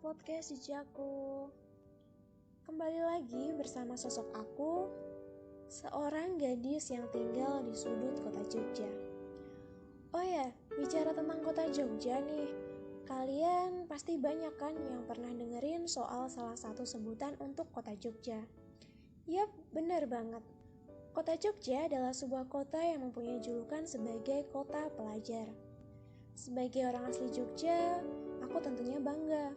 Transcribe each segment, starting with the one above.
podcast Jejakku. Kembali lagi bersama sosok aku, seorang gadis yang tinggal di sudut kota Jogja. Oh ya, bicara tentang kota Jogja nih, kalian pasti banyak kan yang pernah dengerin soal salah satu sebutan untuk kota Jogja. Yap, benar banget. Kota Jogja adalah sebuah kota yang mempunyai julukan sebagai kota pelajar. Sebagai orang asli Jogja, aku tentunya bangga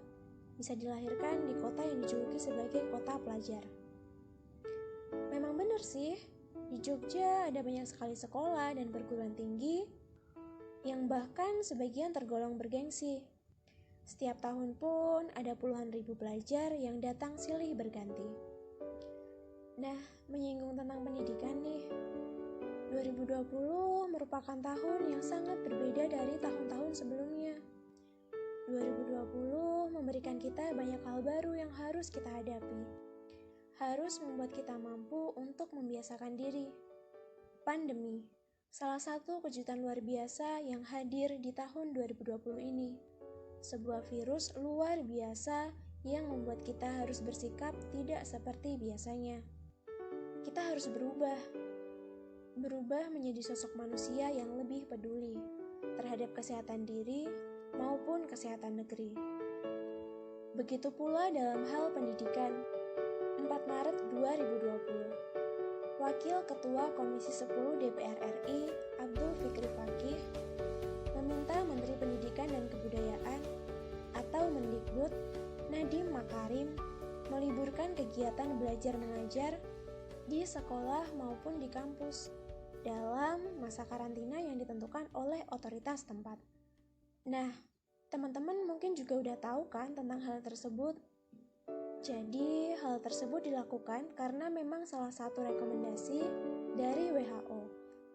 bisa dilahirkan di kota yang dijuluki sebagai kota pelajar. Memang benar sih, di Jogja ada banyak sekali sekolah dan perguruan tinggi yang bahkan sebagian tergolong bergengsi. Setiap tahun pun ada puluhan ribu pelajar yang datang silih berganti. Nah, menyinggung tentang pendidikan nih, 2020 merupakan tahun yang sangat berbeda dari tahun-tahun sebelumnya. 2020 memberikan kita banyak hal baru yang harus kita hadapi. Harus membuat kita mampu untuk membiasakan diri. Pandemi, salah satu kejutan luar biasa yang hadir di tahun 2020 ini. Sebuah virus luar biasa yang membuat kita harus bersikap tidak seperti biasanya. Kita harus berubah menjadi sosok manusia yang lebih peduli terhadap kesehatan diri maupun kesehatan negeri. Begitu pula dalam hal pendidikan. 4 Maret 2020, Wakil Ketua Komisi 10 DPR RI Abdul Fikri Fakih meminta Menteri Pendidikan dan Kebudayaan atau Mendikbud Nadiem Makarim meliburkan kegiatan belajar mengajar di sekolah maupun di kampus dalam masa karantina yang ditentukan oleh otoritas tempat. Nah, teman-teman mungkin juga udah tahu kan tentang hal tersebut. Jadi, hal tersebut dilakukan karena memang salah satu rekomendasi dari WHO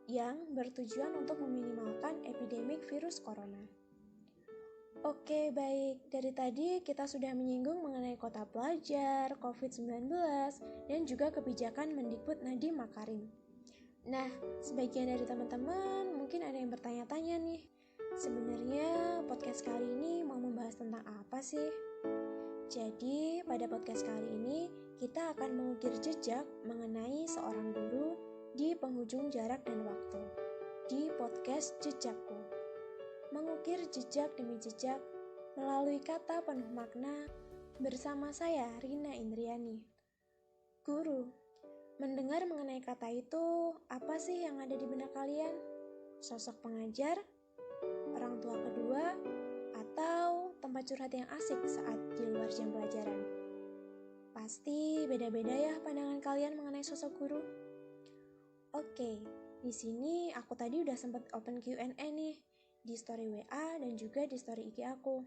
yang bertujuan untuk meminimalkan epidemik virus corona. Oke, baik. Dari tadi kita sudah menyinggung mengenai kota pelajar, COVID-19, dan juga kebijakan Mendikbud Nadiem Makarim. Nah, sebagian dari teman-teman mungkin ada yang bertanya-tanya nih, sebenarnya podcast kali ini mau membahas tentang apa sih? Jadi, pada podcast kali ini kita akan mengukir jejak mengenai seorang guru di penghujung jarak dan waktu di podcast Jejakku. Mengukir jejak demi jejak melalui kata penuh makna bersama saya, Rina Indriani. Guru, mendengar mengenai kata itu, apa sih yang ada di benak kalian? Sosok pengajar, orang tua kedua, atau tempat curhat yang asik saat di luar jam pelajaran? Pasti beda-beda ya pandangan kalian mengenai sosok guru. Oke, di sini aku tadi udah sempat open Q&A nih di story WA dan juga di story IG aku.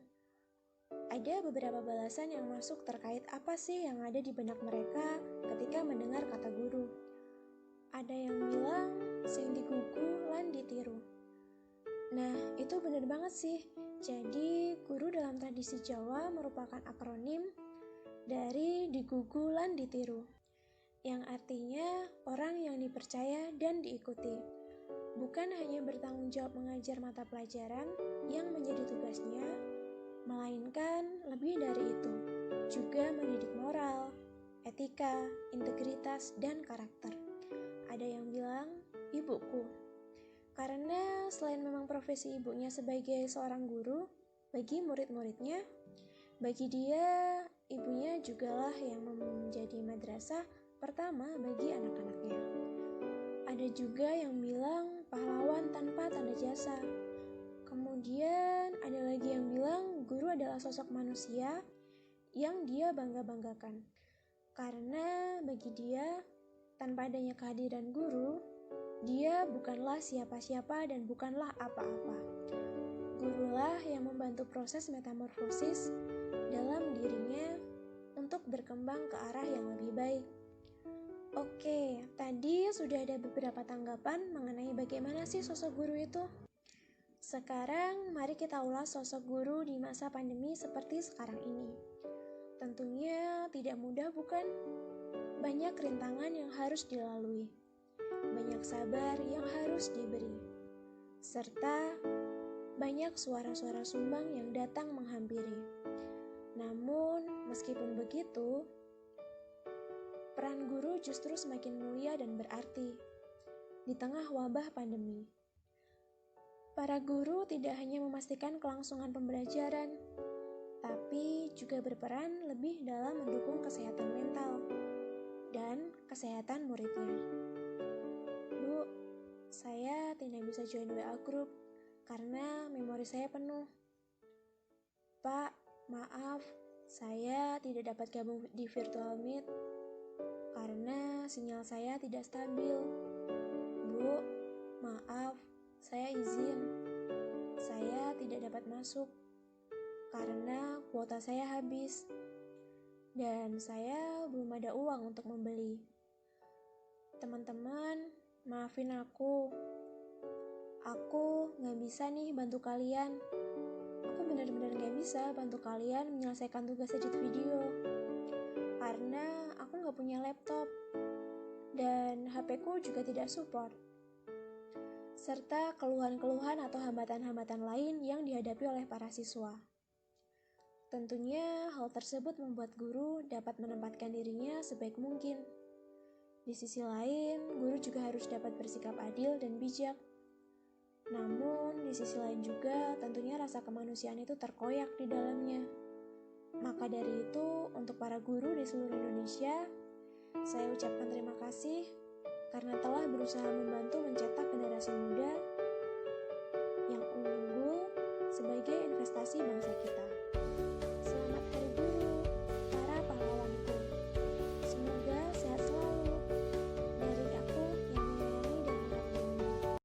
Ada beberapa balasan yang masuk terkait apa sih yang ada di benak mereka ketika mendengar kata guru. Ada yang bilang, sing digugu lan ditiru. Nah, itu benar banget sih. Jadi, guru dalam tradisi Jawa merupakan akronim dari digugu lan ditiru, yang artinya orang yang dipercaya dan diikuti. Bukan hanya bertanggung jawab mengajar mata pelajaran yang menjadi tugasnya, melainkan lebih dari itu, juga mendidik moral, etika, integritas, dan karakter. Ada yang bilang, ibuku. Karena selain memang profesi ibunya sebagai seorang guru, bagi murid-muridnya, bagi dia, ibunya jugalah yang menjadi madrasah pertama bagi anak-anaknya. Ada juga yang bilang pahlawan tanpa tanda jasa. Kemudian ada lagi yang bilang guru adalah sosok manusia yang dia bangga-banggakan. Karena bagi dia, tanpa adanya kehadiran guru, dia bukanlah siapa-siapa dan bukanlah apa-apa. Gurulah yang membantu proses metamorfosis dalam dirinya untuk berkembang ke arah yang lebih baik. Oke, tadi sudah ada beberapa tanggapan mengenai bagaimana sih sosok guru itu. Sekarang mari kita ulas sosok guru di masa pandemi seperti sekarang ini. Tentunya tidak mudah bukan? Banyak rintangan yang harus dilalui. Banyak sabar yang harus diberi. Serta banyak suara-suara sumbang yang datang menghampiri. Namun Meskipun begitu, peran guru justru semakin mulia dan berarti di tengah wabah pandemi. Para guru tidak hanya memastikan kelangsungan pembelajaran, tapi juga berperan lebih dalam mendukung kesehatan mental dan kesehatan muridnya. Bu, saya tidak bisa join WA group karena memori saya penuh. Pak, maaf, saya tidak dapat gabung di virtual meet karena sinyal saya tidak stabil. Bu, maaf, saya izin. Saya tidak dapat masuk karena kuota saya habis dan saya belum ada uang untuk membeli. Teman-teman, maafin aku. Aku gak bisa nih bantu kalian. Aku benar-benar gak bisa bantu kalian menyelesaikan tugas edit video karena aku gak punya laptop dan HP-ku juga tidak support, serta keluhan-keluhan atau hambatan-hambatan lain yang dihadapi oleh para siswa. Tentunya hal tersebut membuat guru dapat menempatkan dirinya sebaik mungkin. Di sisi lain, guru juga harus dapat bersikap adil dan bijak. Namun, di sisi lain juga tentunya rasa kemanusiaan itu terkoyak di dalamnya. Maka dari itu, untuk para guru di seluruh Indonesia, saya ucapkan terima kasih karena telah berusaha membantu mencetak generasi muda yang unggul sebagai investasi bangsa kita.